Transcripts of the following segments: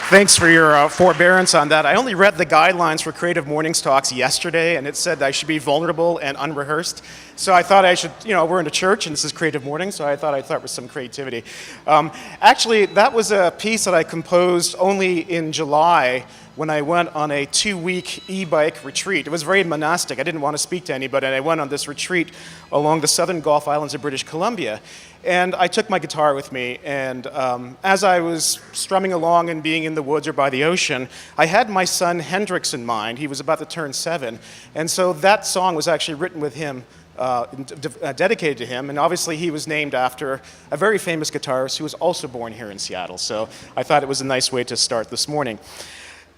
Thanks for your forbearance on that. I only read the guidelines for Creative Mornings talks yesterday, and it said I should be vulnerable and unrehearsed. So I thought I should, we're in a church, and this is Creative Mornings, so I thought I'd start with some creativity. Actually, that was a piece that I composed only in July when I went on a 2-week e-bike retreat. It was very monastic. I didn't want to speak to anybody, and I went on this retreat along the southern Gulf Islands of British Columbia. And I took my guitar with me, and as I was strumming along and being in the woods or by the ocean, I had my son Hendrix in mind. He was about to turn 7, and so that song was actually written with him, dedicated to him, and obviously he was named after a very famous guitarist who was also born here in Seattle, so I thought it was a nice way to start this morning.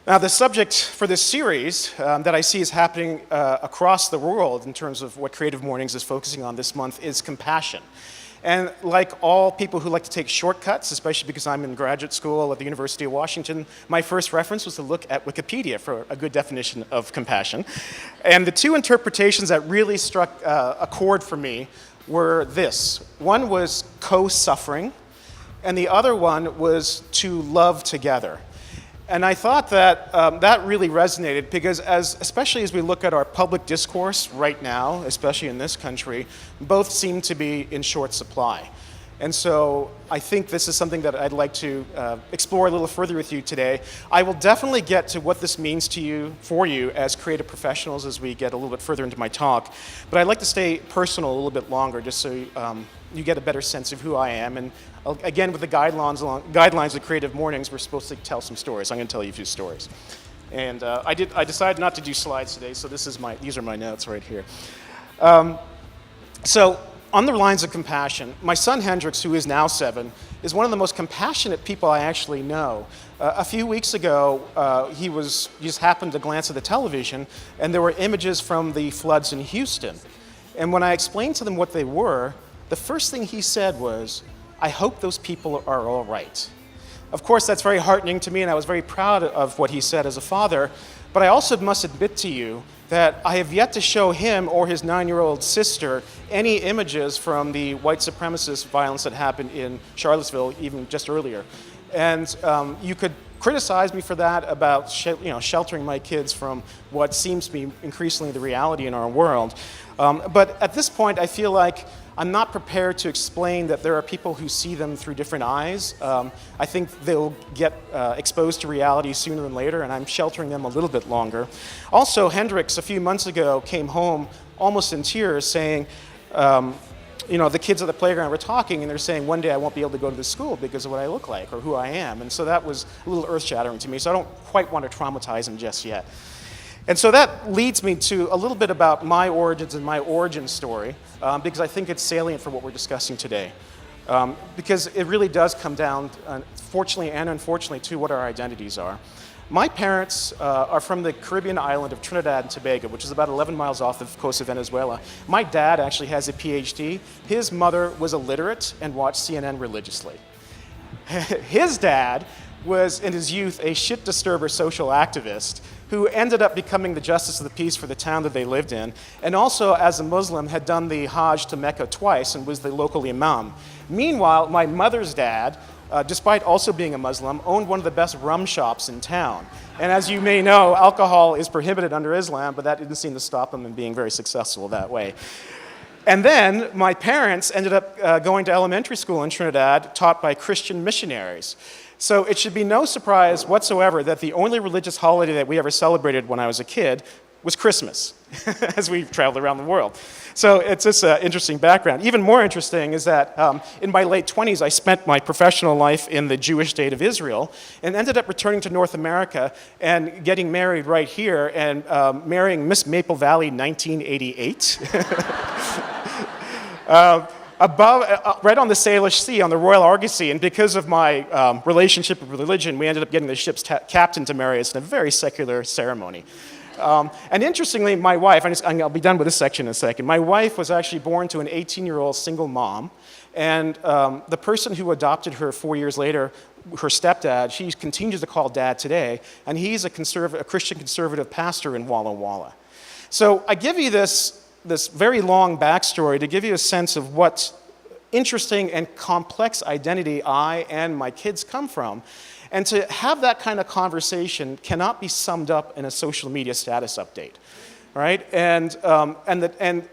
Now, the subject for this series that I see is happening across the world in terms of what Creative Mornings is focusing on this month is compassion. And like all people who like to take shortcuts, especially because I'm in graduate school at the University of Washington, my first reference was to look at Wikipedia for a good definition of compassion. And the two interpretations that really struck a chord for me were this. One was co-suffering, and the other one was to love together. And I thought that that really resonated because especially as we look at our public discourse right now, especially in this country, both seem to be in short supply. And so I think this is something that I'd like to explore a little further with you today. I will definitely get to what this means to you, for you as creative professionals as we get a little bit further into my talk. But I'd like to stay personal a little bit longer just so you get a better sense of who I am. And again, with the guidelines of Creative Mornings, we're supposed to tell some stories. I'm going to tell you a few stories. And I decided not to do slides today, so these are my notes right here. So on the lines of compassion, my son Hendrix, who is now 7, is one of the most compassionate people I actually know. A few weeks ago, he just happened to glance at the television, and there were images from the floods in Houston. And when I explained to them what they were, the first thing he said was, "I hope those people are all right." Of course, that's very heartening to me, and I was very proud of what he said as a father, but I also must admit to you that I have yet to show him or his 9-year-old sister any images from the white supremacist violence that happened in Charlottesville even just earlier. And you could criticize me for that about sheltering my kids from what seems to be increasingly the reality in our world. But at this point, I feel like I'm not prepared to explain that there are people who see them through different eyes. I think they'll get exposed to reality sooner than later, and I'm sheltering them a little bit longer. Also, Hendrix, a few months ago, came home almost in tears saying, the kids at the playground were talking, and they're saying, one day I won't be able to go to this school because of what I look like or who I am. And so that was a little earth-shattering to me, so I don't quite want to traumatize him just yet. And so that leads me to a little bit about my origins and my origin story, because I think it's salient for what we're discussing today. Because it really does come down, fortunately and unfortunately, to what our identities are. My parents are from the Caribbean island of Trinidad and Tobago, which is about 11 miles off the coast of Venezuela. My dad actually has a PhD. His mother was illiterate and watched CNN religiously. His dad was, in his youth, a shit disturber social activist who ended up becoming the justice of the peace for the town that they lived in, and also, as a Muslim, had done the Hajj to Mecca twice and was the local imam. Meanwhile, my mother's dad, despite also being a Muslim, owned one of the best rum shops in town. And as you may know, alcohol is prohibited under Islam, but that didn't seem to stop him in being very successful that way. And then my parents ended up going to elementary school in Trinidad, taught by Christian missionaries. So it should be no surprise whatsoever that the only religious holiday that we ever celebrated when I was a kid was Christmas, as we traveled around the world. So it's just an interesting background. Even more interesting is that in my late 20s, I spent my professional life in the Jewish state of Israel and ended up returning to North America and getting married right here and marrying Miss Maple Valley 1988. Right on the Salish Sea, on the Royal Argosy, and because of my relationship with religion, we ended up getting the ship's captain to marry us in a very secular ceremony. And interestingly, my wife, I'll be done with this section in a second, my wife was actually born to an 18-year-old single mom, and the person who adopted her 4 years later, her stepdad, she continues to call dad today, and he's a Christian conservative pastor in Walla Walla. So I give you this very long backstory to give you a sense of what interesting and complex identity I and my kids come from. And to have that kind of conversation cannot be summed up in a social media status update, right? And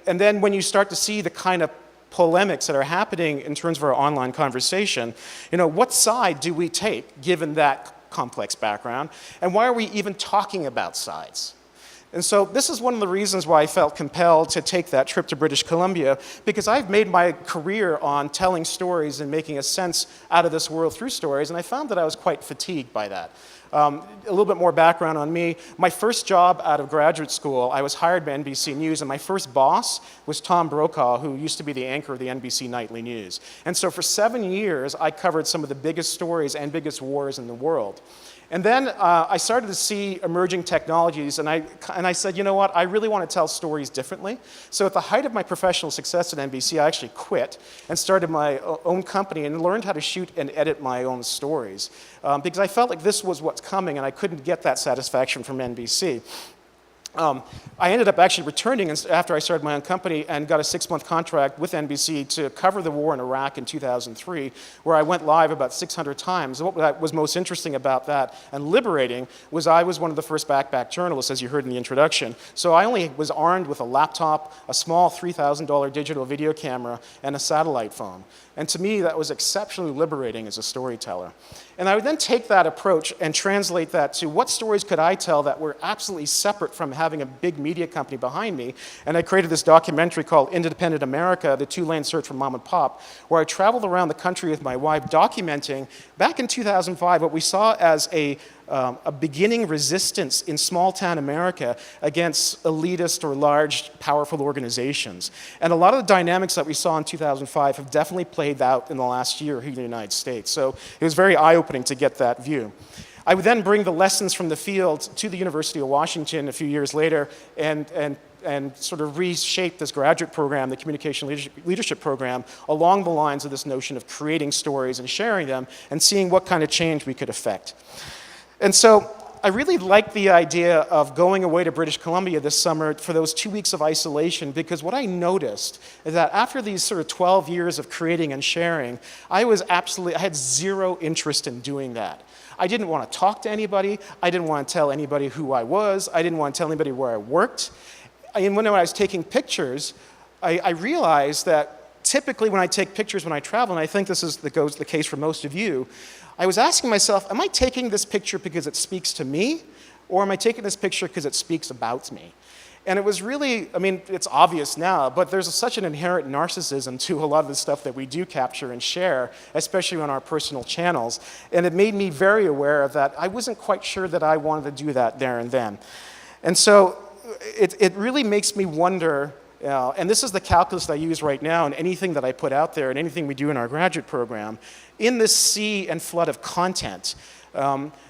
then when you start to see the kind of polemics that are happening in terms of our online conversation, what side do we take given that complex background? And why are we even talking about sides? And so this is one of the reasons why I felt compelled to take that trip to British Columbia, because I've made my career on telling stories and making a sense out of this world through stories, and I found that I was quite fatigued by that. A little bit more background on me. My first job out of graduate school, I was hired by NBC News, and my first boss was Tom Brokaw, who used to be the anchor of the NBC Nightly News. And so for 7 years, I covered some of the biggest stories and biggest wars in the world. And then I started to see emerging technologies, and I said, you know what, I really want to tell stories differently. So at the height of my professional success at NBC, I actually quit and started my own company and learned how to shoot and edit my own stories, because I felt like this was what's coming, and I couldn't get that satisfaction from NBC. I ended up actually returning after I started my own company and got a 6-month contract with NBC to cover the war in Iraq in 2003, where I went live about 600 times. And what was most interesting about that and liberating was I was one of the first backpack journalists, as you heard in the introduction. So I only was armed with a laptop, a small $3,000 digital video camera, and a satellite phone. And to me, that was exceptionally liberating as a storyteller. And I would then take that approach and translate that to what stories could I tell that were absolutely separate from having a big media company behind me. And I created this documentary called Independent America, The Two-Lane Search for Mom and Pop, where I traveled around the country with my wife documenting, back in 2005, what we saw as a beginning resistance in small-town America against elitist or large, powerful organizations. And a lot of the dynamics that we saw in 2005 have definitely played out in the last year here in the United States. So it was very eye-opening to get that view. I would then bring the lessons from the field to the University of Washington a few years later and sort of reshape this graduate program, the Communication Leadership Program, along the lines of this notion of creating stories and sharing them and seeing what kind of change we could affect. And so I really liked the idea of going away to British Columbia this summer for those 2 weeks of isolation, because what I noticed is that after these sort of 12 years of creating and sharing, I had zero interest in doing that. I didn't want to talk to anybody. I didn't want to tell anybody who I was. I didn't want to tell anybody where I worked. And when I was taking pictures, I realized that typically when I take pictures when I travel, and I think this is the case for most of you, I was asking myself, am I taking this picture because it speaks to me, or am I taking this picture because it speaks about me? And it was really, I mean, it's obvious now, but there's such an inherent narcissism to a lot of the stuff that we do capture and share, especially on our personal channels. And it made me very aware of that. I wasn't quite sure that I wanted to do that there and then. And so it really makes me wonder, and this is the calculus that I use right now in anything that I put out there and anything we do in our graduate program, in this sea and flood of content,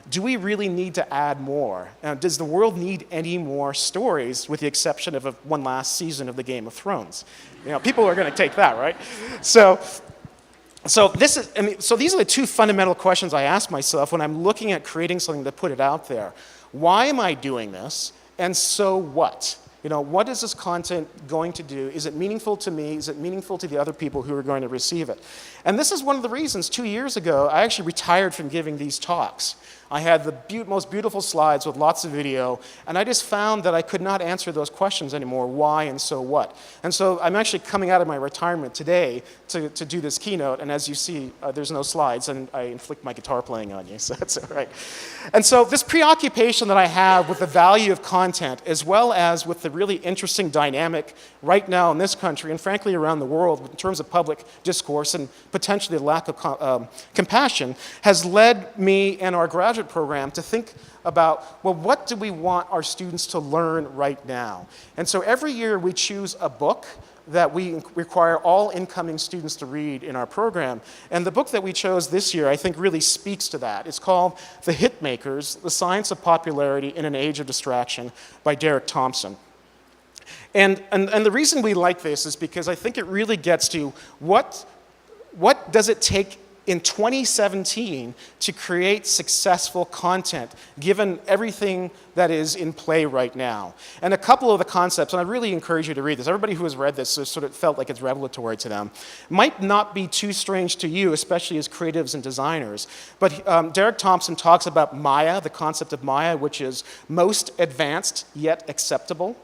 do we really need to add more? Does the world need any more stories, with the exception of one last season of the Game of Thrones? People are going to take that, right? So these are the two fundamental questions I ask myself when I'm looking at creating something to put it out there. Why am I doing this? And so what? What is this content going to do? Is it meaningful to me? Is it meaningful to the other people who are going to receive it? And this is one of the reasons 2 years ago I actually retired from giving these talks. I had the most beautiful slides with lots of video, and I just found that I could not answer those questions anymore, why and so what. And so I'm actually coming out of my retirement today to do this keynote, and as you see, there's no slides, and I inflict my guitar playing on you, so that's all right. And so this preoccupation that I have with the value of content, as well as with the really interesting dynamic right now in this country, and frankly around the world, in terms of public discourse and potentially the lack of compassion, has led me and our graduate program to think about, well, what do we want our students to learn right now? And so every year we choose a book that we require all incoming students to read in our program. And the book that we chose this year, I think, really speaks to that. It's called The Hitmakers, The Science of Popularity in an Age of Distraction by Derek Thompson. And the reason we like this is because I think it really gets to what does it take in 2017 to create successful content, given everything that is in play right now. And a couple of the concepts, and I really encourage you to read this, everybody who has read this has sort of felt like it's revelatory to them, might not be too strange to you, especially as creatives and designers. But Derek Thompson talks about Maya, the concept of Maya, which is most advanced yet acceptable,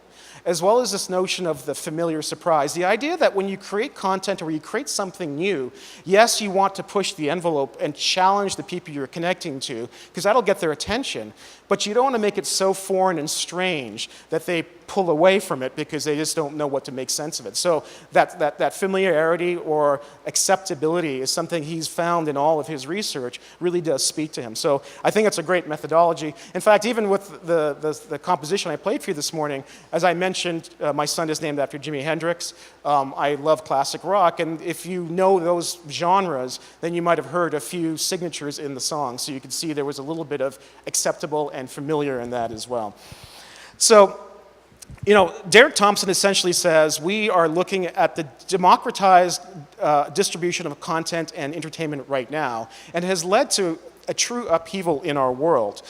as well as this notion of the familiar surprise. The idea that when you create content or you create something new, yes, you want to push the envelope and challenge the people you're connecting to, because that'll get their attention, but you don't want to make it so foreign and strange that they pull away from it because they just don't know what to make sense of it. So that familiarity or acceptability is something he's found in all of his research, really does speak to him. So I think it's a great methodology. In fact, even with the composition I played for you this morning, as I mentioned, my son is named after Jimi Hendrix. I love classic rock, and if you know those genres, then you might have heard a few signatures in the song. So you can see there was a little bit of acceptable and familiar in that as well. So, you know, Derek Thompson essentially says we are looking at the democratized distribution of content and entertainment right now, and has led to a true upheaval in our world.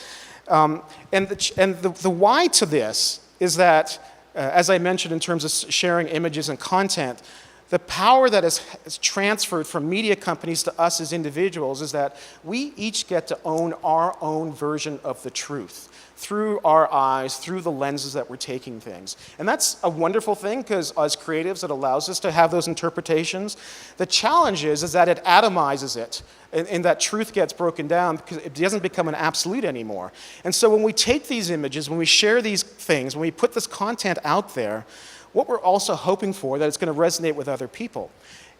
And the why to this is that, as I mentioned in terms of sharing images and content, the power that is transferred from media companies to us as individuals is that we each get to own our own version of the truth through our eyes, through the lenses that we're taking things. And that's a wonderful thing, because as creatives, it allows us to have those interpretations. The challenge is that it atomizes it, and that truth gets broken down because it doesn't become an absolute anymore. And so when we take these images, when we share these things, when we put this content out there, what we're also hoping for, that it's going to resonate with other people.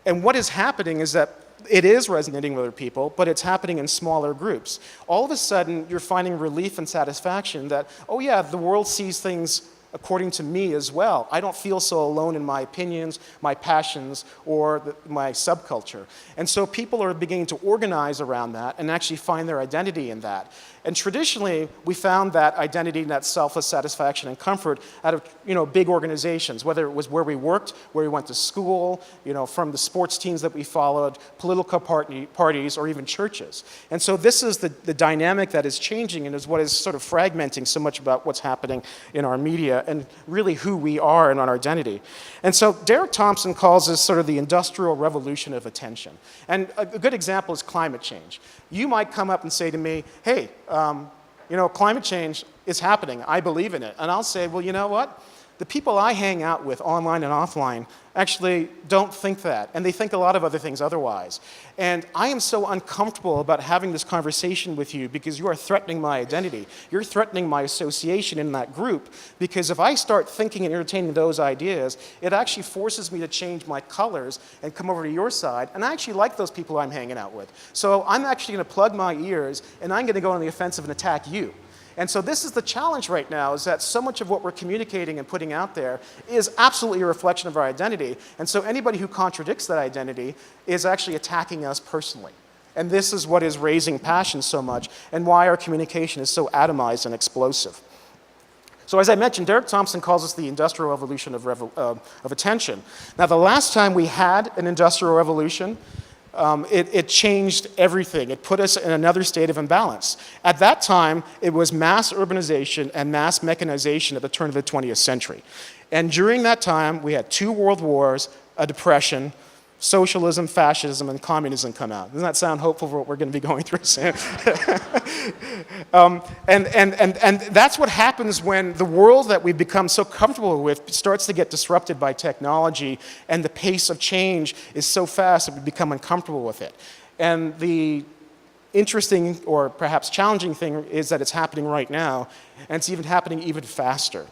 And what is happening is that it is resonating with other people, but it's happening in smaller groups. All of a sudden, you're finding relief and satisfaction that, oh yeah, the world sees things according to me as well. I don't feel so alone in my opinions, my passions, or my subculture. And so people are beginning to organize around that and actually find their identity in that. And traditionally, we found that identity and that selfless satisfaction and comfort out of big organizations, whether it was where we worked, where we went to school, from the sports teams that we followed, political parties, or even churches. And so this is the dynamic that is changing and is what is sort of fragmenting so much about what's happening in our media and really who we are and our identity. And so Derek Thompson calls this sort of the industrial revolution of attention. And a good example is climate change. You might come up and say to me, hey, climate change is happening. I believe in it. And I'll say, well, you know what? The people I hang out with online and offline actually don't think that. And they think a lot of other things otherwise. And I am so uncomfortable about having this conversation with you because you are threatening my identity. You're threatening my association in that group, because if I start thinking and entertaining those ideas, it actually forces me to change my colors and come over to your side. And I actually like those people I'm hanging out with. So I'm actually going to plug my ears, and I'm going to go on the offensive and attack you. And so this is the challenge right now, is that so much of what we're communicating and putting out there is absolutely a reflection of our identity. And so anybody who contradicts that identity is actually attacking us personally. And this is what is raising passion so much and why our communication is so atomized and explosive. So as I mentioned, Derek Thompson calls this the industrial revolution of attention. Now, the last time we had an industrial revolution, it changed everything. It put us in another state of imbalance. At that time, it was mass urbanization and mass mechanization at the turn of the 20th century. And during that time, we had 2 world wars, a depression, socialism, fascism, and communism come out. Doesn't that sound hopeful for what we're going to be going through soon? And that's what happens when the world that we've become so comfortable with starts to get disrupted by technology, and the pace of change is so fast that we become uncomfortable with it. And the interesting, or perhaps challenging thing, is that it's happening right now, and it's even happening even faster.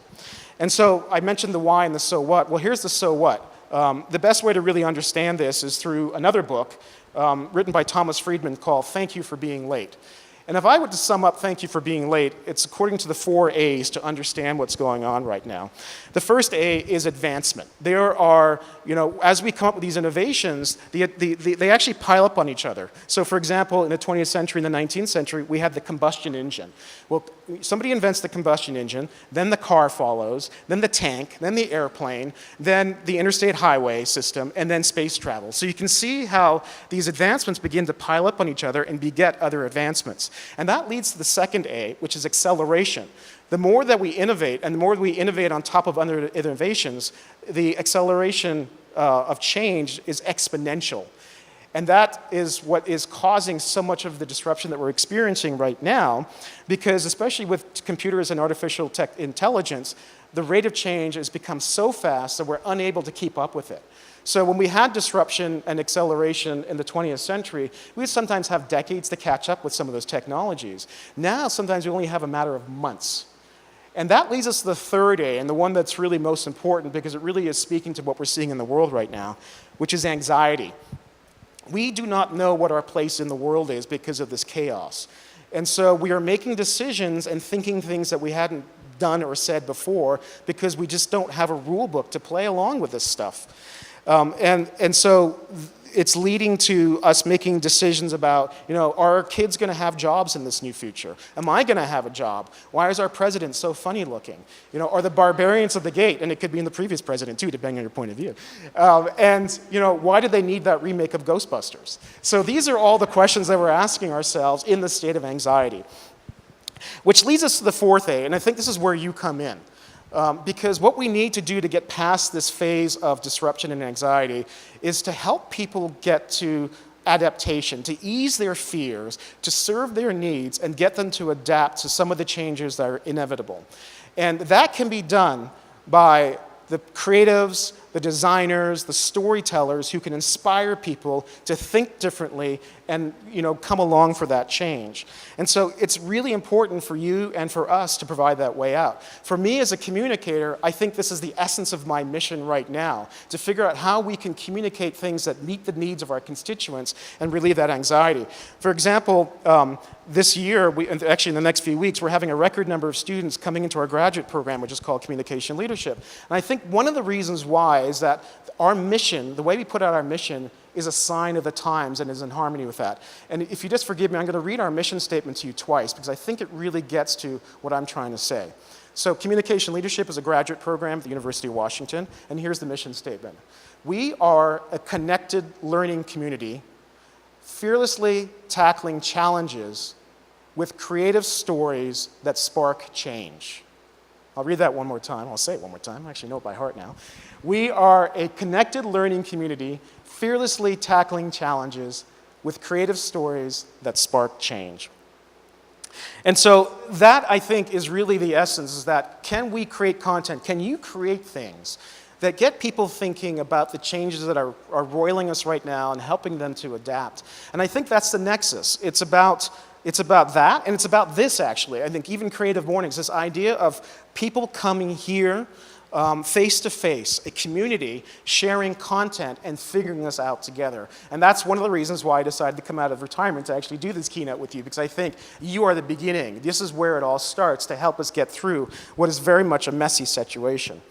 And so I mentioned the why and the so what. Well, here's the so what. The best way to really understand this is through another book written by Thomas Friedman called Thank You for Being Late. And if I were to sum up thank you for being late, it's according to the 4 A's to understand what's going on right now. The first A is advancement. There are, as we come up with these innovations, they actually pile up on each other. So for example, in the 20th century and the 19th century, we had the combustion engine. Well, somebody invents the combustion engine, then the car follows, then the tank, then the airplane, then the interstate highway system, and then space travel. So you can see how these advancements begin to pile up on each other and beget other advancements. And that leads to the second A, which is acceleration. The more that we innovate, and the more we innovate on top of other innovations, the acceleration of change is exponential. And that is what is causing so much of the disruption that we're experiencing right now, because especially with computers and artificial intelligence, the rate of change has become so fast that we're unable to keep up with it. So when we had disruption and acceleration in the 20th century, we would sometimes have decades to catch up with some of those technologies. Now, sometimes we only have a matter of months. And that leads us to the third A, and the one that's really most important because it really is speaking to what we're seeing in the world right now, which is anxiety. We do not know what our place in the world is because of this chaos. And so we are making decisions and thinking things that we hadn't done or said before because we just don't have a rule book to play along with this stuff. And so it's leading to us making decisions about, are our kids going to have jobs in this new future? Am I going to have a job? Why is our president so funny looking? Are the barbarians of the gate, and it could be in the previous president too, depending on your point of view. Why do they need that remake of Ghostbusters? So these are all the questions that we're asking ourselves in the state of anxiety. Which leads us to the fourth A, and I think this is where you come in. Because what we need to do to get past this phase of disruption and anxiety is to help people get to adaptation, to ease their fears, to serve their needs, and get them to adapt to some of the changes that are inevitable. And that can be done by the creatives, the designers, the storytellers who can inspire people to think differently and come along for that change. And so it's really important for you and for us to provide that way out. For me as a communicator, I think this is the essence of my mission right now, to figure out how we can communicate things that meet the needs of our constituents and relieve that anxiety. For example, this year, actually in the next few weeks, we're having a record number of students coming into our graduate program, which is called Communication Leadership. And I think one of the reasons why is that our mission, the way we put out our mission, is a sign of the times and is in harmony with that. And if you just forgive me, I'm going to read our mission statement to you twice because I think it really gets to what I'm trying to say. So Communication Leadership is a graduate program at the University of Washington, and here's the mission statement. We are a connected learning community, fearlessly tackling challenges with creative stories that spark change. I'll read that one more time. I'll say it one more time. I actually know it by heart now. We are a connected learning community, fearlessly tackling challenges with creative stories that spark change. And so that, I think, is really the essence, is that can we create content? Can you create things that get people thinking about the changes that are roiling us right now and helping them to adapt? And I think that's the nexus. It's about that, and it's about this, actually. I think even CreativeMornings, this idea of people coming here face-to-face, a community sharing content and figuring this out together. And that's one of the reasons why I decided to come out of retirement to actually do this keynote with you, because I think you are the beginning. This is where it all starts to help us get through what is very much a messy situation.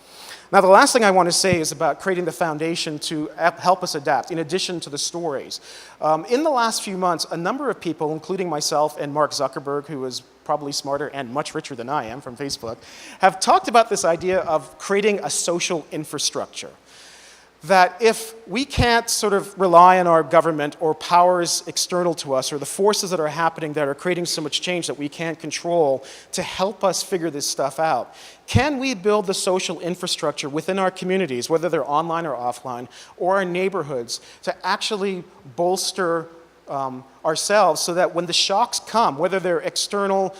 Now, the last thing I want to say is about creating the foundation to help us adapt, in addition to the stories. In the last few months, a number of people, including myself and Mark Zuckerberg, who is probably smarter and much richer than I am from Facebook, have talked about this idea of creating a social infrastructure. That if we can't sort of rely on our government or powers external to us or the forces that are happening that are creating so much change that we can't control to help us figure this stuff out, can we build the social infrastructure within our communities, whether they're online or offline, or our neighborhoods, to actually bolster ourselves so that when the shocks come, whether they're external,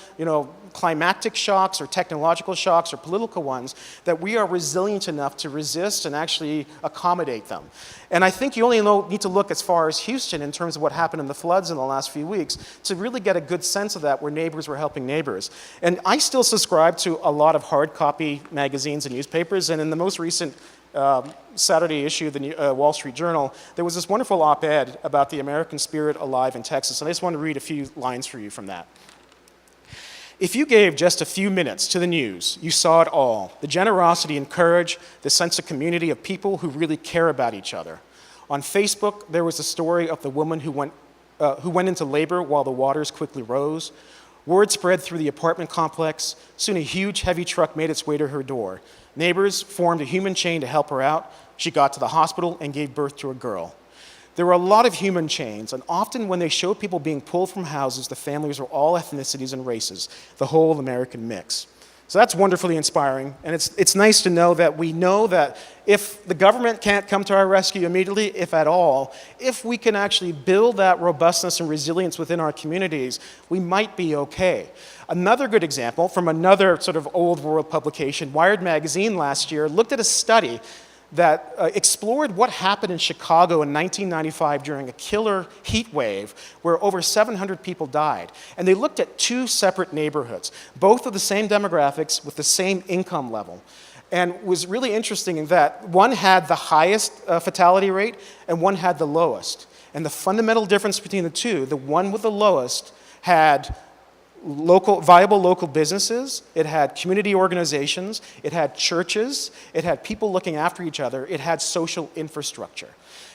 climatic shocks or technological shocks or political ones, that we are resilient enough to resist and actually accommodate them. And I think you only need to look as far as Houston in terms of what happened in the floods in the last few weeks to really get a good sense of that, where neighbors were helping neighbors. And I still subscribe to a lot of hard copy magazines and newspapers, and in the most recent Saturday issue of the Wall Street Journal, there was this wonderful op-ed about the American spirit alive in Texas, and I just want to read a few lines for you from that. If you gave just a few minutes to the news, you saw it all. The generosity and courage, the sense of community of people who really care about each other. On Facebook, there was a story of the woman who went into labor while the waters quickly rose. Word spread through the apartment complex. Soon a huge, heavy truck made its way to her door. Neighbors formed a human chain to help her out. She got to the hospital and gave birth to a girl. There were a lot of human chains, and often when they showed people being pulled from houses, the families were all ethnicities and races, the whole American mix. So that's wonderfully inspiring, and it's nice to know that if the government can't come to our rescue immediately, if at all, if we can actually build that robustness and resilience within our communities, we might be okay. Another good example from another sort of old world publication, Wired Magazine last year, looked at a study that explored what happened in Chicago in 1995 during a killer heat wave where over 700 people died. And they looked at two separate neighborhoods, both of the same demographics with the same income level. And it was really interesting in that one had the highest fatality rate and one had the lowest. And the fundamental difference between the two, the one with the lowest had viable local businesses, it had community organizations, it had churches, it had people looking after each other, it had social infrastructure.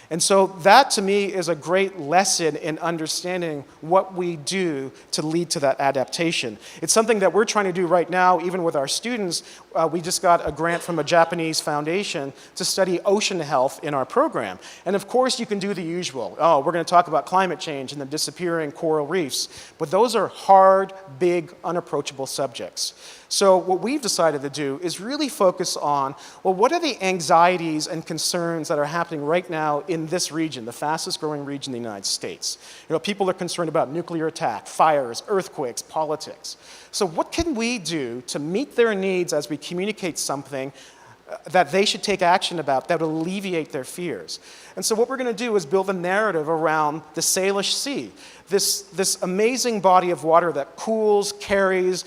And so that, to me, is a great lesson in understanding what we do to lead to that adaptation. It's something that we're trying to do right now, even with our students. We just got a grant from a Japanese foundation to study ocean health in our program. And of course, you can do the usual. Oh, we're going to talk about climate change and the disappearing coral reefs. But those are hard, big, unapproachable subjects. So what we've decided to do is really focus on, well, what are the anxieties and concerns that are happening right now in this region, the fastest growing region in the United States? You know, people are concerned about nuclear attack, fires, earthquakes, politics. So what can we do to meet their needs as we communicate something that they should take action about that will alleviate their fears? And so what we're going to do is build a narrative around the Salish Sea, this amazing body of water that cools, carries,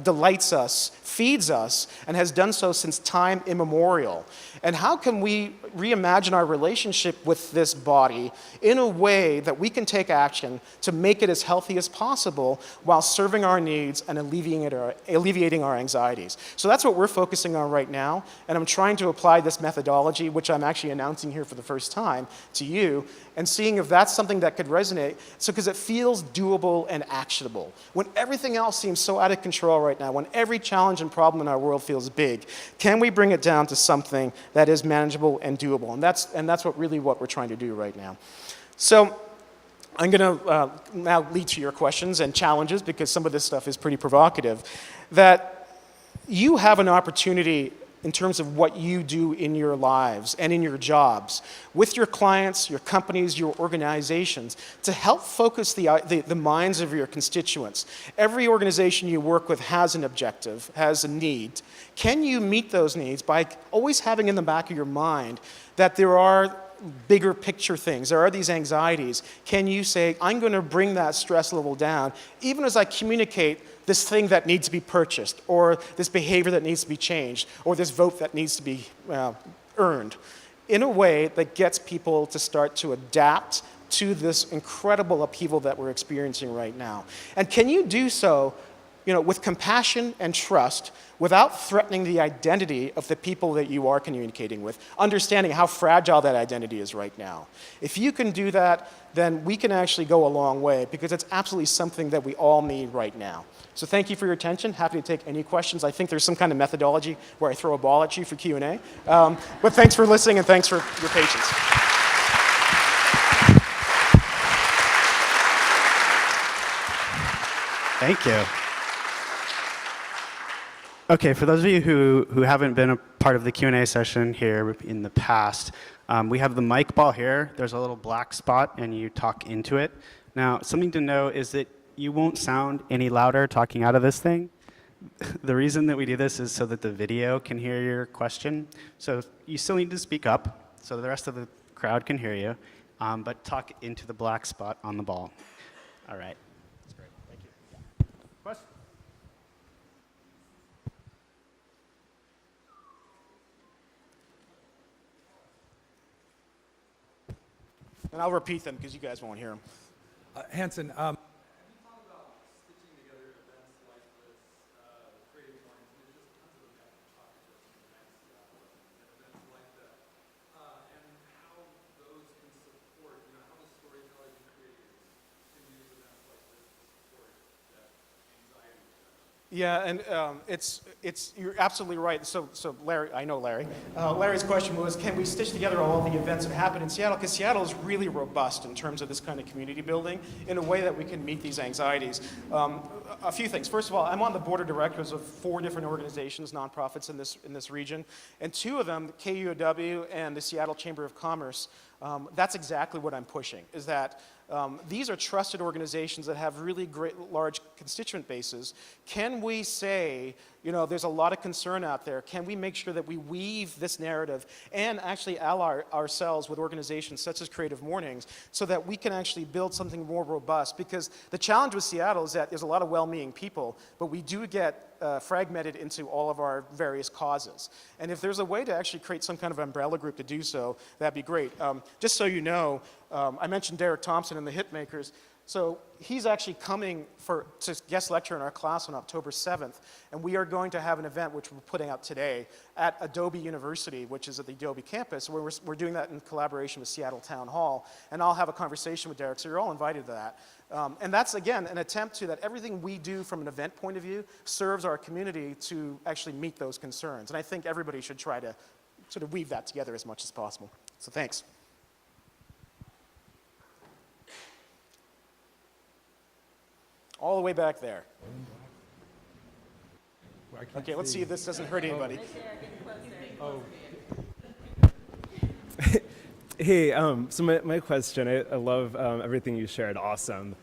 delights us, feeds us, and has done so since time immemorial. And how can we reimagine our relationship with this body in a way that we can take action to make it as healthy as possible while serving our needs and alleviating our anxieties? So that's what we're focusing on right now, and I'm trying to apply this methodology, which I'm actually announcing here for the first time, to you, and seeing if that's something that could resonate, because it feels doable and actionable. When everything else seems so out of control right now, when every challenge and problem in our world feels big, can we bring it down to something that is manageable and doable? And that's what we're trying to do right now. So I'm going to now lead to your questions and challenges, because some of this stuff is pretty provocative, that you have an opportunity in terms of what you do in your lives and in your jobs, with your clients, your companies, your organizations, to help focus the minds of your constituents. Every organization you work with has an objective, has a need. Can you meet those needs by always having in the back of your mind that there are bigger picture things, there are these anxieties? Can you say, I'm going to bring that stress level down, even as I communicate this thing that needs to be purchased, or this behavior that needs to be changed, or this vote that needs to be earned, in a way that gets people to start to adapt to this incredible upheaval that we're experiencing right now? And can you do so, with compassion and trust, without threatening the identity of the people that you are communicating with, understanding how fragile that identity is right now? If you can do that, then we can actually go a long way, because it's absolutely something that we all need right now. So thank you for your attention. Happy to take any questions. I think there's some kind of methodology where I throw a ball at you for Q&A. But thanks for listening, and thanks for your patience. Thank you. Okay, for those of you who haven't been a part of the Q&A session here in the past, we have the mic ball here. There's a little black spot, and you talk into it. Now, something to know is that you won't sound any louder talking out of this thing. The reason that we do this is so that the video can hear your question. So you still need to speak up so the rest of the crowd can hear you, but talk into the black spot on the ball. All right. That's great. Thank you. Question? And I'll repeat them because you guys won't hear them. Hanson, Yeah, and you're absolutely right. So Larry, I know Larry. Larry's question was, can we stitch together all the events that happen in Seattle? Because Seattle is really robust in terms of this kind of community building in a way that we can meet these anxieties. A few things. First of all, I'm on the board of directors of 4 different organizations, nonprofits in this region, and 2 of them, KUOW and the Seattle Chamber of Commerce. That's exactly what I'm pushing, is that these are trusted organizations that have really great, large constituent bases. Can we say, there's a lot of concern out there. Can we make sure that we weave this narrative and actually ally ourselves with organizations such as Creative Mornings so that we can actually build something more robust? Because the challenge with Seattle is that there's a lot of well-meaning people, but we do get fragmented into all of our various causes. And if there's a way to actually create some kind of umbrella group to do so, that'd be great. Just so you know, I mentioned Derek Thompson and the Hitmakers. So he's actually coming to guest lecture in our class on October 7th, and we are going to have an event which we're putting out today at Adobe University, which is at the Adobe campus, where we're doing that in collaboration with Seattle Town Hall, and I'll have a conversation with Derek, so you're all invited to that. And that's, again, an attempt to that everything we do from an event point of view serves our community to actually meet those concerns, and I think everybody should try to sort of weave that together as much as possible. So thanks. All the way back there. Okay, let's see if this doesn't hurt anybody. oh, Hey, so my question, I love everything you shared, awesome.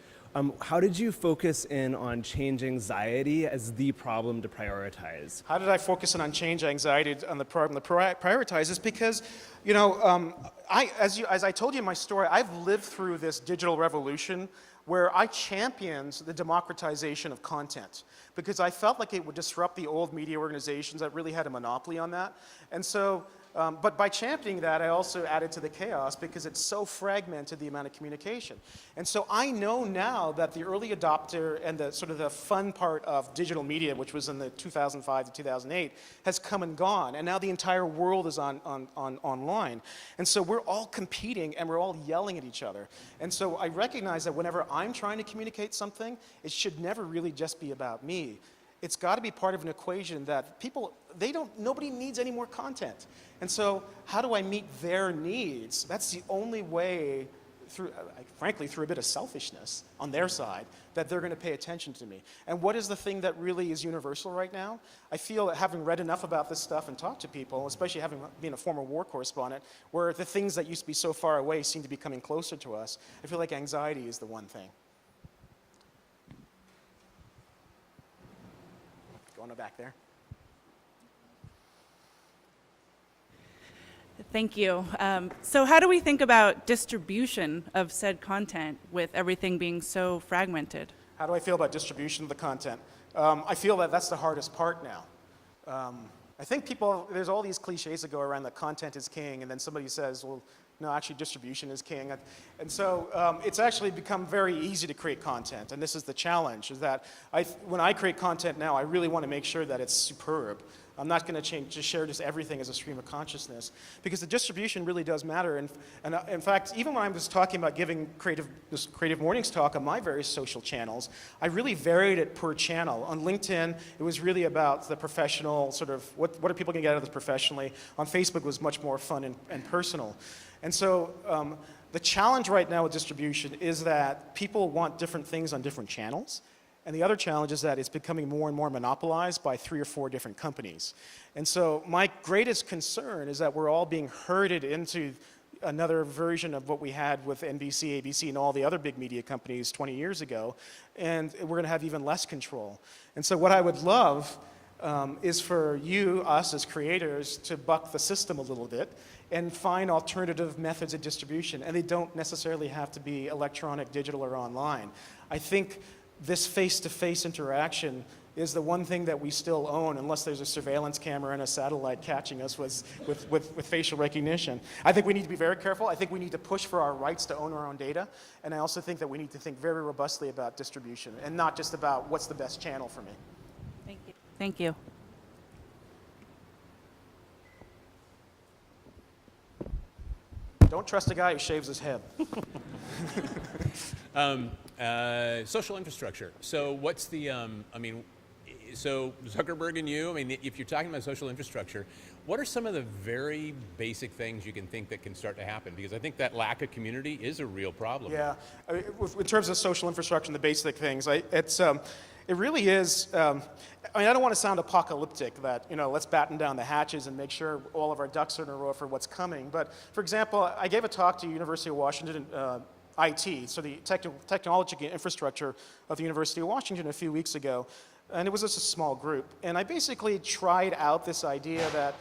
How did you focus in on changing Xiety as the problem to prioritize? How did I focus in on change anxiety on the problem to prioritize? Is because, as I told you in my story, I've lived through this digital revolution where I championed the democratization of content because I felt like it would disrupt the old media organizations that really had a monopoly on that. And so, but by championing that, I also added to the chaos because it's so fragmented, the amount of communication. And so I know now that the early adopter and the sort of the fun part of digital media, which was in the 2005 to 2008, has come and gone. And now the entire world is online. And so we're all competing and we're all yelling at each other. And so I recognize that whenever I'm trying to communicate something, it should never really just be about me. It's got to be part of an equation that nobody needs any more content. And so how do I meet their needs? That's the only way, frankly, through a bit of selfishness on their side, that they're going to pay attention to me. And what is the thing that really is universal right now? I feel that having read enough about this stuff and talked to people, especially having been a former war correspondent, where the things that used to be so far away seem to be coming closer to us, I feel like anxiety is the one thing. Going back there. Thank you. So how do we think about distribution of said content with everything being so fragmented? How do I feel about distribution of the content? I feel that that's the hardest part now. I think there's all these cliches that go around that content is king, and then somebody says, well, no, actually distribution is king. And so it's actually become very easy to create content, and this is the challenge, is that when I create content now, I really want to make sure that it's superb. I'm not going to just share everything as a stream of consciousness, because the distribution really does matter. And in fact, even when I was talking about giving this Creative Mornings talk on my various social channels, I really varied it per channel. On LinkedIn, it was really about the professional, sort of, what are people going to get out of this professionally? On Facebook, it was much more fun and personal. And so the challenge right now with distribution is that people want different things on different channels. And the other challenge is that it's becoming more and more monopolized by 3 or 4 different companies. And so my greatest concern is that we're all being herded into another version of what we had with NBC, ABC, and all the other big media companies 20 years ago, and we're going to have even less control. And so what I would love is for us as creators, to buck the system a little bit and find alternative methods of distribution. And they don't necessarily have to be electronic, digital, or online. I think this face-to-face interaction is the one thing that we still own, unless there's a surveillance camera and a satellite catching us with facial recognition. I think we need to be very careful. I think we need to push for our rights to own our own data. And I also think that we need to think very robustly about distribution and not just about what's the best channel for me. Thank you. Thank you. Don't trust a guy who shaves his head. Social infrastructure. So what's the, so Zuckerberg and you, if you're talking about social infrastructure, what are some of the very basic things you can think that can start to happen? Because I think that lack of community is a real problem. Yeah, in terms of social infrastructure and the basic things, it really is, I don't want to sound apocalyptic that, let's batten down the hatches and make sure all of our ducks are in a row for what's coming. But for example, I gave a talk to University of Washington, IT, so the technology infrastructure of the University of Washington a few weeks ago. And it was just a small group. And I basically tried out this idea that,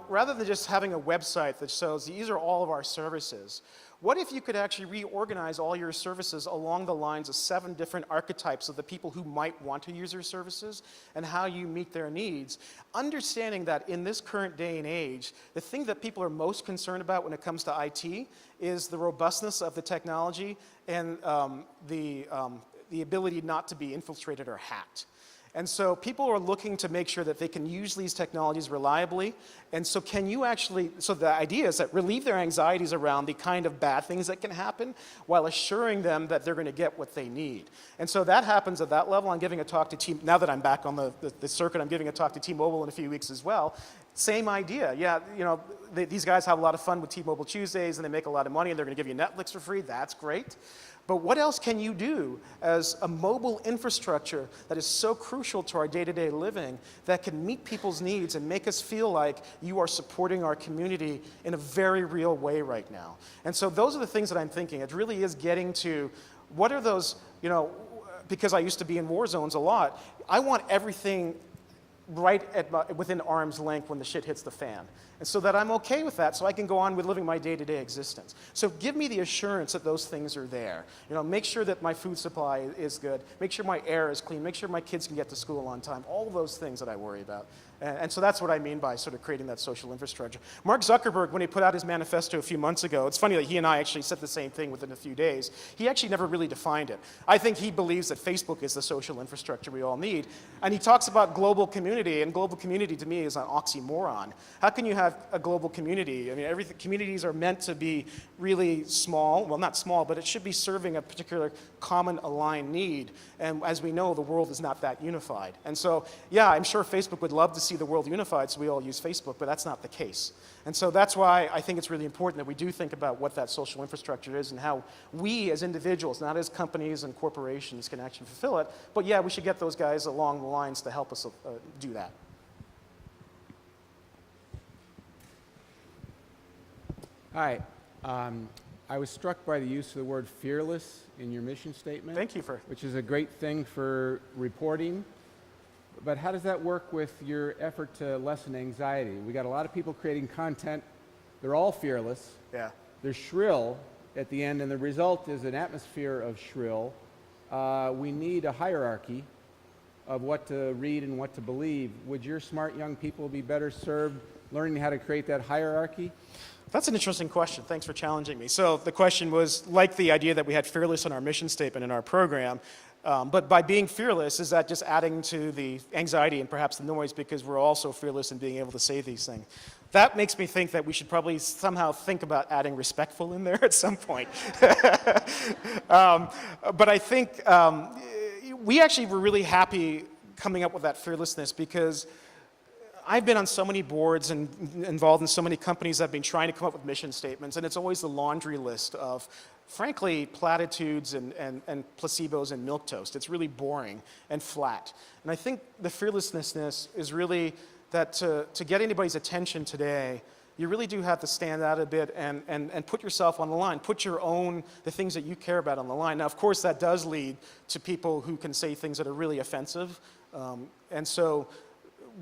rather than just having a website that shows these are all of our services, what if you could actually reorganize all your services along the lines of 7 different archetypes of the people who might want to use your services and how you meet their needs, understanding that in this current day and age, the thing that people are most concerned about when it comes to IT is the robustness of the technology and the ability not to be infiltrated or hacked. And so people are looking to make sure that they can use these technologies reliably. And so so the idea is that relieve their anxieties around the kind of bad things that can happen while assuring them that they're going to get what they need. And so that happens at that level. I'm giving a talk to now that I'm back on the circuit, I'm giving a talk to T-Mobile in a few weeks as well. Same idea. Yeah, these guys have a lot of fun with T-Mobile Tuesdays and they make a lot of money and they're going to give you Netflix for free. That's great. But what else can you do as a mobile infrastructure that is so crucial to our day-to-day living that can meet people's needs and make us feel like you are supporting our community in a very real way right now? And so those are the things that I'm thinking. It really is getting to what are those, because I used to be in war zones a lot, I want everything right within arm's length when the shit hits the fan. And so that I'm okay with that so I can go on with living my day-to-day existence. So give me the assurance that those things are there. Make sure that my food supply is good, make sure my air is clean, make sure my kids can get to school on time, all of those things that I worry about. And so that's what I mean by sort of creating that social infrastructure. Mark Zuckerberg, when he put out his manifesto a few months ago, it's funny that he and I actually said the same thing within a few days. He actually never really defined it. I think he believes that Facebook is the social infrastructure we all need. And he talks about global community, and global community to me is an oxymoron. How can you have a global community? Communities are meant to be really small, well not small, but it should be serving a particular common aligned need. And as we know, the world is not that unified. And so, yeah, I'm sure Facebook would love to see the world unified so we all use Facebook, but that's not the case. And so that's why I think it's really important that we do think about what that social infrastructure is and how we as individuals, not as companies and corporations, can actually fulfill it. But yeah, we should get those guys along the lines to help us do that. Hi. I was struck by the use of the word fearless in your mission statement. Thank you which is a great thing for reporting. But how does that work with your effort to lessen anxiety? We got a lot of people creating content. They're all fearless. Yeah. They're shrill at the end, and the result is an atmosphere of shrill. We need a hierarchy of what to read and what to believe. Would your smart young people be better served learning how to create that hierarchy? That's an interesting question. Thanks for challenging me. So the question was, like the idea that we had fearless in our mission statement in our program, but by being fearless, is that just adding to the anxiety and perhaps the noise because we're also fearless in being able to say these things? That makes me think that we should probably somehow think about adding respectful in there at some point. But I think we actually were really happy coming up with that fearlessness because I've been on so many boards and involved in so many companies that have been trying to come up with mission statements, and it's always the laundry list of, frankly, platitudes and placebos and milquetoast. It's really boring and flat. And I think the fearlessness is really that to get anybody's attention today, you really do have to stand out a bit and put yourself on the line. Put the things that you care about on the line. Now, of course, that does lead to people who can say things that are really offensive. And so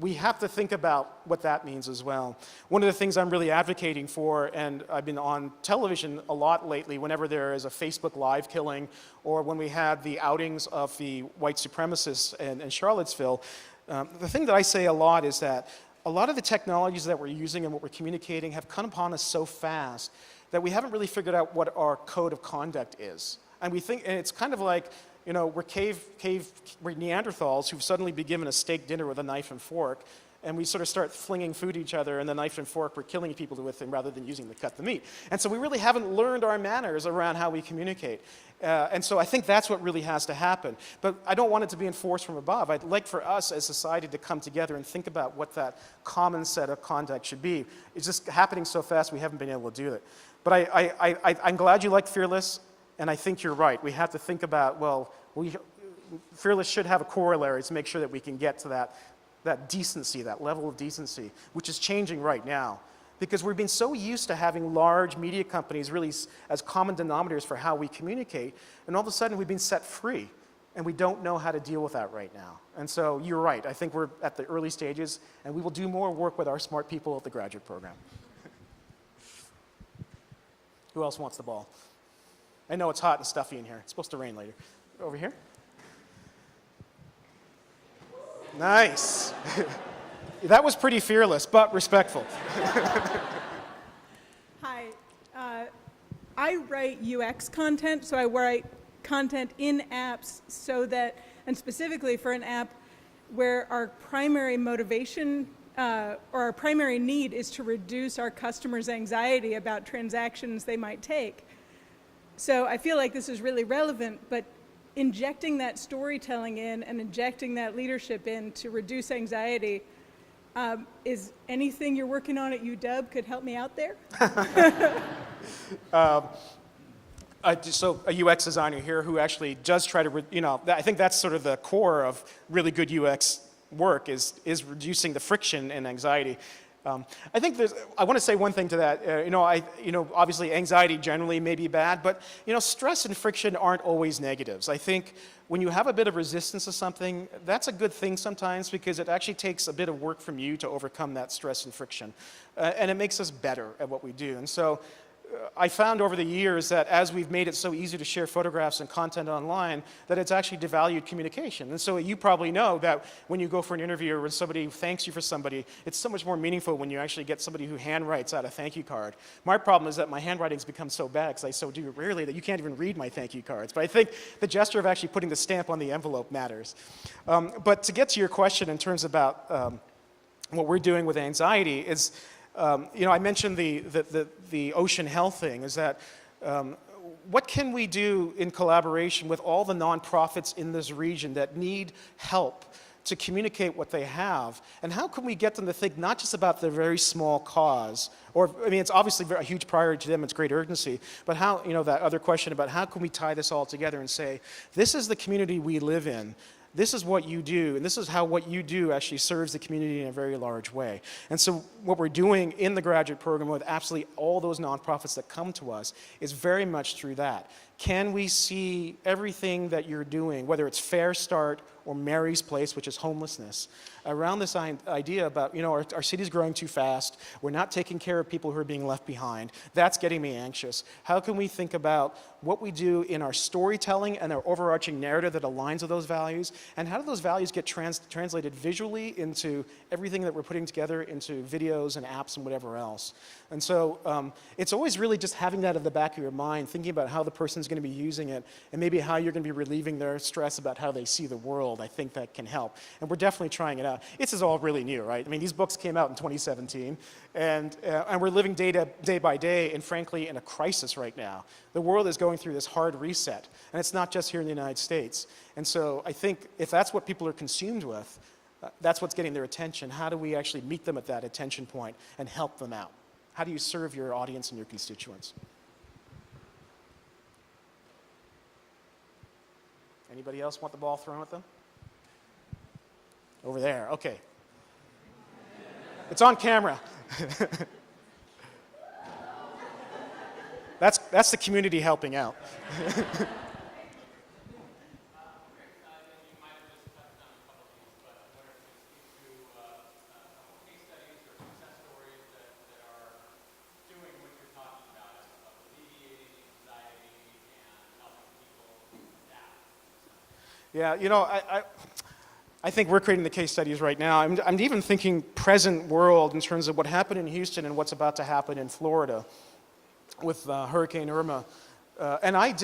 we have to think about what that means as well. One of the things I'm really advocating for, and I've been on television a lot lately whenever there is a Facebook Live killing, or when we had the outings of the white supremacists in Charlottesville, the thing that I say a lot is that a lot of the technologies that we're using and what we're communicating have come upon us so fast that we haven't really figured out what our code of conduct is. And we think, and it's kind of like, you know, we're Neanderthals who've suddenly been given a steak dinner with a knife and fork, and we sort of start flinging food at each other, and the knife and fork we're killing people with them rather than using to cut the meat. And so we really haven't learned our manners around how we communicate. And so I think that's what really has to happen. But I don't want it to be enforced from above. I'd like for us as society to come together and think about what that common set of conduct should be. It's just happening so fast we haven't been able to do it. But I'm glad you like Fearless, and I think you're right. We have to think about, well, Fearless should have a corollary to make sure that we can get to that decency, that level of decency, which is changing right now. Because we've been so used to having large media companies really as common denominators for how we communicate, and all of a sudden we've been set free, and we don't know how to deal with that right now. And so you're right. I think we're at the early stages, and we will do more work with our smart people at the graduate program. Who else wants the ball? I know it's hot and stuffy in here. It's supposed to rain later. Over here. Nice. That was pretty fearless, but respectful. Hi. I write UX content, so I write content in apps so that, and specifically for an app where our primary motivation or our primary need is to reduce our customers' anxiety about transactions they might take. So I feel like this is really relevant, but injecting that storytelling in and injecting that leadership in to reduce anxiety, is anything you're working on at UW could help me out there? So a UX designer here who actually does try to, I think that's sort of the core of really good UX work is reducing the friction and anxiety. I think I want to say one thing to that. Obviously anxiety generally may be bad, but stress and friction aren't always negatives. I think when you have a bit of resistance to something, that's a good thing sometimes because it actually takes a bit of work from you to overcome that stress and friction, and it makes us better at what we do. And so I found over the years that as we've made it so easy to share photographs and content online, that it's actually devalued communication. And so you probably know that when you go for an interview or when somebody thanks you for somebody, it's so much more meaningful when you actually get somebody who handwrites out a thank you card. My problem is that my handwriting's become so bad, because I so do it rarely, that you can't even read my thank you cards. But I think the gesture of actually putting the stamp on the envelope matters. But to get to your question in terms about what we're doing with anxiety is, I mentioned the ocean health thing, is that what can we do in collaboration with all the nonprofits in this region that need help to communicate what they have, and how can we get them to think not just about their very small cause, it's obviously a huge priority to them, it's great urgency, but how, that other question about how can we tie this all together and say, this is the community we live in, this is what you do, and this is how what you do actually serves the community in a very large way. And so what we're doing in the graduate program with absolutely all those nonprofits that come to us is very much through that. Can we see everything that you're doing, whether it's Fair Start or Mary's Place, which is homelessness, around this idea about, our city's growing too fast, we're not taking care of people who are being left behind, that's getting me anxious. How can we think about what we do in our storytelling and our overarching narrative that aligns with those values, and how do those values get translated visually into everything that we're putting together into videos and apps and whatever else. And so it's always really just having that in the back of your mind, thinking about how the person's going to be using it, and maybe how you're going to be relieving their stress about how they see the world. I think that can help. And we're definitely trying it out. This is all really new, right? These books came out in 2017, and we're living day by day, and frankly, in a crisis right now. The world is going through this hard reset, and it's not just here in the United States. And so I think if that's what people are consumed with, that's what's getting their attention. How do we actually meet them at that attention point and help them out? How do you serve your audience and your constituents? Anybody else want the ball thrown at them? Over there, okay. It's on camera. That's the community helping out. Yeah, you know, I think we're creating the case studies right now. I'm even thinking present world in terms of what happened in Houston and what's about to happen in Florida with Hurricane Irma. And I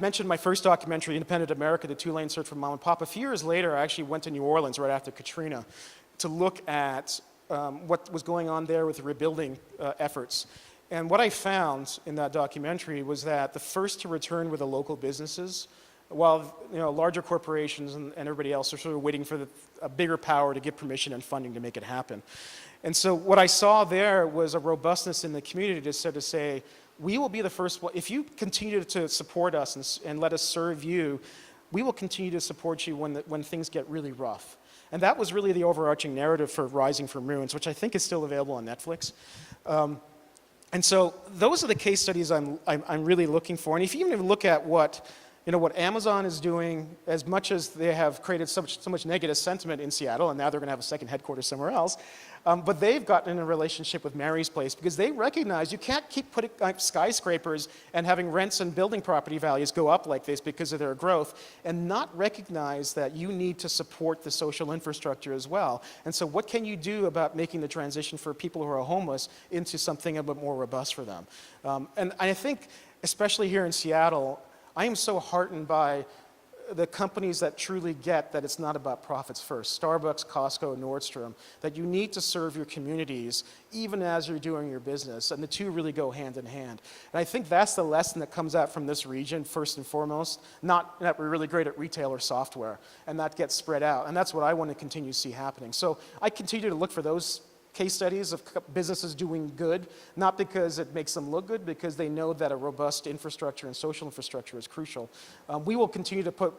mentioned my first documentary, Independent America, The Two-Lane Search for Mom and Pop. A few years later, I actually went to New Orleans right after Katrina to look at what was going on there with the rebuilding efforts. And what I found in that documentary was that the first to return were the local businesses, while larger corporations and everybody else are sort of waiting for a bigger power to give permission and funding to make it happen. And so what I saw there was a robustness in the community to sort of say, we will be the first one. If you continue to support us and let us serve you, we will continue to support you when things get really rough. And that was really the overarching narrative for Rising from Ruins, which I think is still available on Netflix. And so those are the case studies I'm really looking for. And if you even look at what Amazon is doing, as much as they have created so much negative sentiment in Seattle, and now they're going to have a second headquarters somewhere else, but they've gotten in a relationship with Mary's Place because they recognize you can't keep putting skyscrapers and having rents and building property values go up like this because of their growth and not recognize that you need to support the social infrastructure as well. And so what can you do about making the transition for people who are homeless into something a bit more robust for them? And I think, especially here in Seattle, I am so heartened by the companies that truly get that it's not about profits first. Starbucks, Costco, Nordstrom, that you need to serve your communities even as you're doing your business, and the two really go hand in hand. And I think that's the lesson that comes out from this region, first and foremost, not that we're really great at retail or software, and that gets spread out, and that's what I want to continue to see happening. So I continue to look for those case studies of businesses doing good, not because it makes them look good, because they know that a robust infrastructure and social infrastructure is crucial. We will continue to put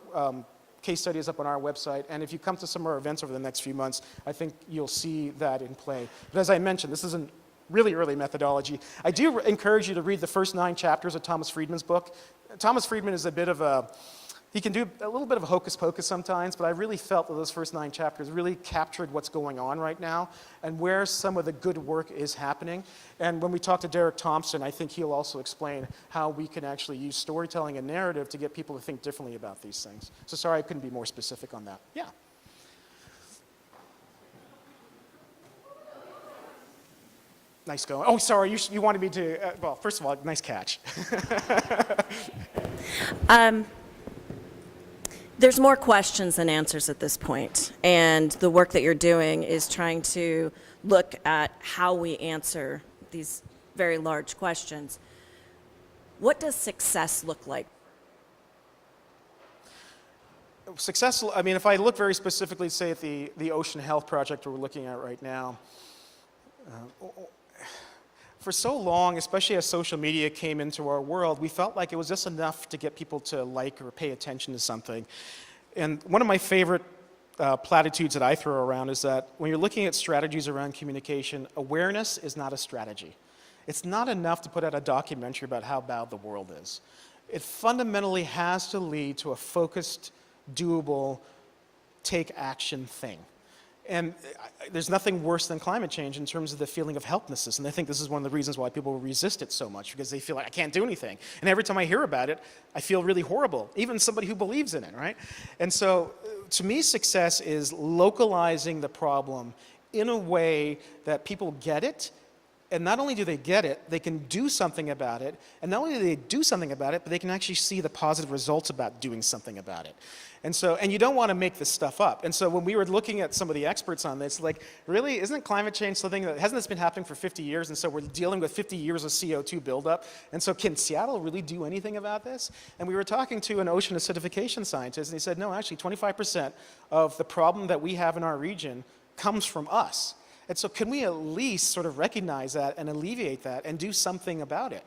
case studies up on our website, and if you come to some of our events over the next few months, I think you'll see that in play. But as I mentioned, this isn't really early methodology. I do encourage you to read the first 9 chapters of Thomas Friedman's book. Thomas Friedman is a bit of he can do a little bit of a hocus pocus sometimes, but I really felt that those first 9 chapters really captured what's going on right now and where some of the good work is happening. And when we talk to Derek Thompson, I think he'll also explain how we can actually use storytelling and narrative to get people to think differently about these things. So sorry I couldn't be more specific on that. Yeah. Nice going. Oh, sorry, you wanted me to, well, first of all, nice catch. There's more questions than answers at this point, and the work that you're doing is trying to look at how we answer these very large questions. What does success look like? Success, I mean, if I look very specifically, say, at the ocean health project we're looking at right now, for so long, especially as social media came into our world, we felt like it was just enough to get people to like or pay attention to something. And one of my favorite platitudes that I throw around is that when you're looking at strategies around communication, awareness is not a strategy. It's not enough to put out a documentary about how bad the world is. It fundamentally has to lead to a focused, doable, take action thing. And there's nothing worse than climate change in terms of the feeling of helplessness. And I think this is one of the reasons why people resist it so much, because they feel like, I can't do anything. And every time I hear about it, I feel really horrible, even somebody who believes in it, right? And so to me, success is localizing the problem in a way that people get it. And not only do they get it, they can do something about it. And not only do they do something about it, but they can actually see the positive results about doing something about it. And so, and you don't want to make this stuff up. And so when we were looking at some of the experts on this, like, really, isn't climate change something that, hasn't this been happening for 50 years? And so we're dealing with 50 years of CO2 buildup. And so can Seattle really do anything about this? And we were talking to an ocean acidification scientist, and he said, no, actually 25% of the problem that we have in our region comes from us. And so can we at least sort of recognize that and alleviate that and do something about it?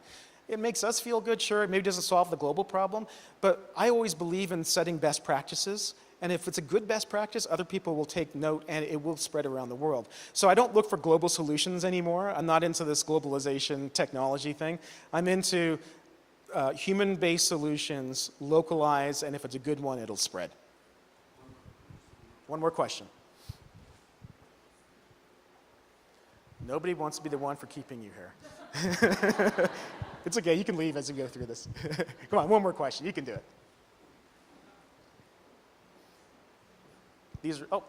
It makes us feel good, sure, it maybe doesn't solve the global problem, but I always believe in setting best practices, and if it's a good best practice, other people will take note and it will spread around the world. So I don't look for global solutions anymore. I'm not into this globalization technology thing. I'm into human-based solutions, localized, and if it's a good one, it'll spread. One more question. Nobody wants to be the one for keeping you here. It's okay, you can leave as we go through this. Come on, one more question, you can do it. These are, oh.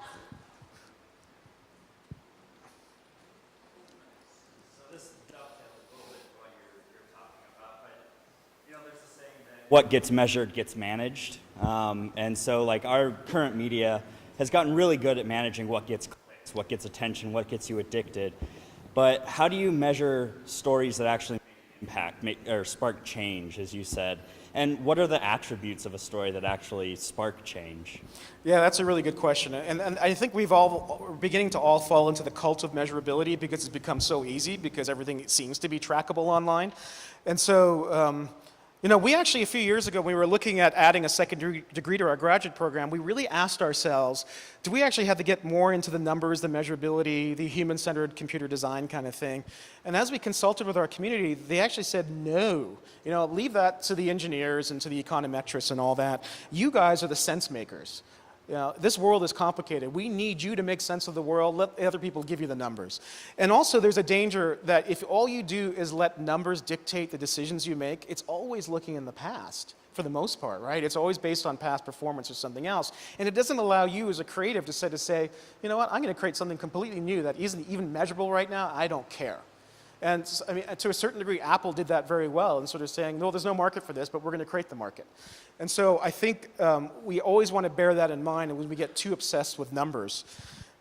What gets measured gets managed. And so like our current media has gotten really good at managing what gets clicks, what gets attention, what gets you addicted. But how do you measure stories that actually impact, or spark change, as you said? And what are the attributes of a story that actually spark change? Yeah, that's a really good question. And I think we're beginning to all fall into the cult of measurability because it's become so easy because everything seems to be trackable online. And so, we actually, a few years ago, when we were looking at adding a second degree to our graduate program, we really asked ourselves, do we actually have to get more into the numbers, the measurability, the human-centered computer design kind of thing? And as we consulted with our community, they actually said, no. Leave that to the engineers and to the econometrists and all that. You guys are the sense makers. This world is complicated. We need you to make sense of the world. Let other people give you the numbers. And also, there's a danger that if all you do is let numbers dictate the decisions you make, it's always looking in the past, for the most part, right? It's always based on past performance or something else. And it doesn't allow you as a creative to say, you know what, I'm going to create something completely new that isn't even measurable right now. I don't care. And I mean, to a certain degree, Apple did that very well in sort of saying, no, there's no market for this, but we're going to create the market. And so I think we always want to bear that in mind when we get too obsessed with numbers.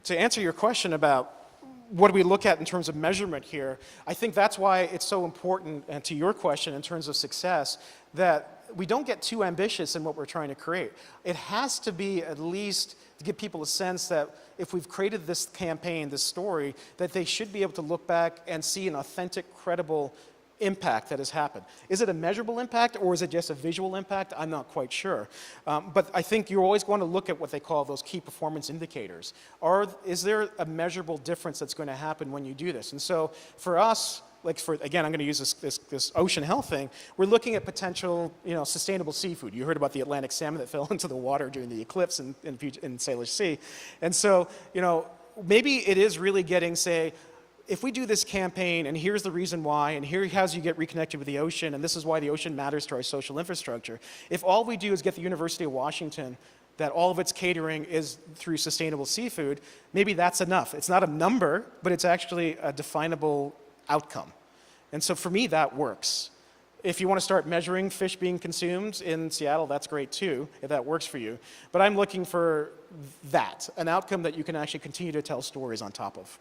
To answer your question about what do we look at in terms of measurement here, I think that's why it's so important, and to your question in terms of success, that we don't get too ambitious in what we're trying to create. It has to be at least to give people a sense that if we've created this campaign, this story, that they should be able to look back and see an authentic, credible impact that has happened. Is it a measurable impact or is it just a visual impact? I'm not quite sure. But I think you're always going to look at what they call those key performance indicators. Is there a measurable difference that's going to happen when you do this? And so for us, again, I'm going to use this ocean health thing. We're looking at potential, sustainable seafood. You heard about the Atlantic salmon that fell into the water during the eclipse in Salish Sea. And so, maybe it is really getting, say, if we do this campaign, and here's the reason why, and here's how you get reconnected with the ocean, and this is why the ocean matters to our social infrastructure. If all we do is get the University of Washington that all of its catering is through sustainable seafood, maybe that's enough. It's not a number, but it's actually a definable outcome. And so for me, that works. If you want to start measuring fish being consumed in Seattle, that's great too, if that works for you. But I'm looking for that, an outcome that you can actually continue to tell stories on top of.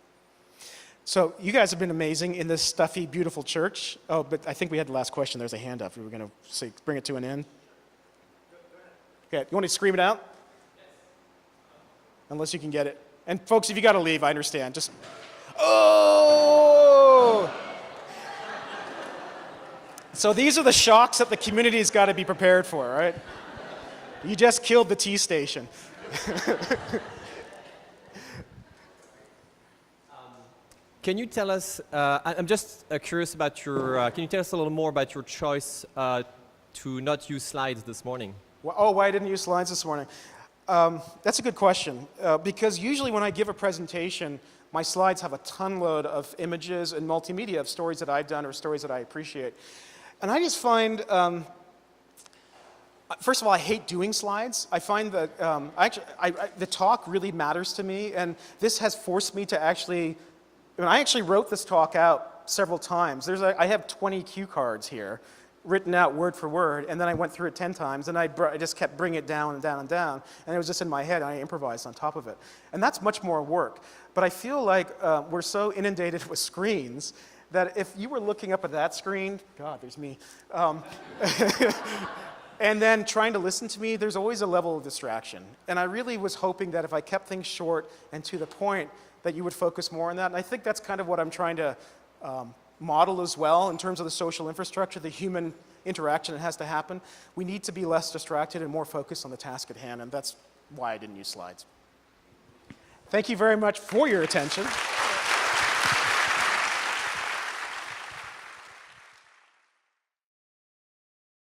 So you guys have been amazing in this stuffy, beautiful church. Oh, but I think we had the last question. There's a hand up. We were going to bring it to an end. Okay, you want to scream it out? Unless you can get it. And folks, if you got to leave, I understand. Just, oh! So these are the shocks that the community's got to be prepared for, right? You just killed the tea station. Can you tell us, I'm just curious about your, can you tell us a little more about your choice to not use slides this morning? Why I didn't use slides this morning? That's a good question. Because usually when I give a presentation, my slides have a ton load of images and multimedia of stories that I've done or stories that I appreciate. And I just find, first of all, I hate doing slides. I find that the talk really matters to me, and this has forced me to actually, I actually wrote this talk out several times. I have 20 cue cards here, written out word for word, and then I went through it 10 times, and I just kept bringing it down and down and down, and it was just in my head, and I improvised on top of it. And that's much more work. But I feel like we're so inundated with screens that if you were looking up at that screen, God, there's me, and then trying to listen to me, there's always a level of distraction. And I really was hoping that if I kept things short and to the point, that you would focus more on that. And I think that's kind of what I'm trying to model as well in terms of the social infrastructure, the human interaction that has to happen. We need to be less distracted and more focused on the task at hand, and that's why I didn't use slides. Thank you very much for your attention.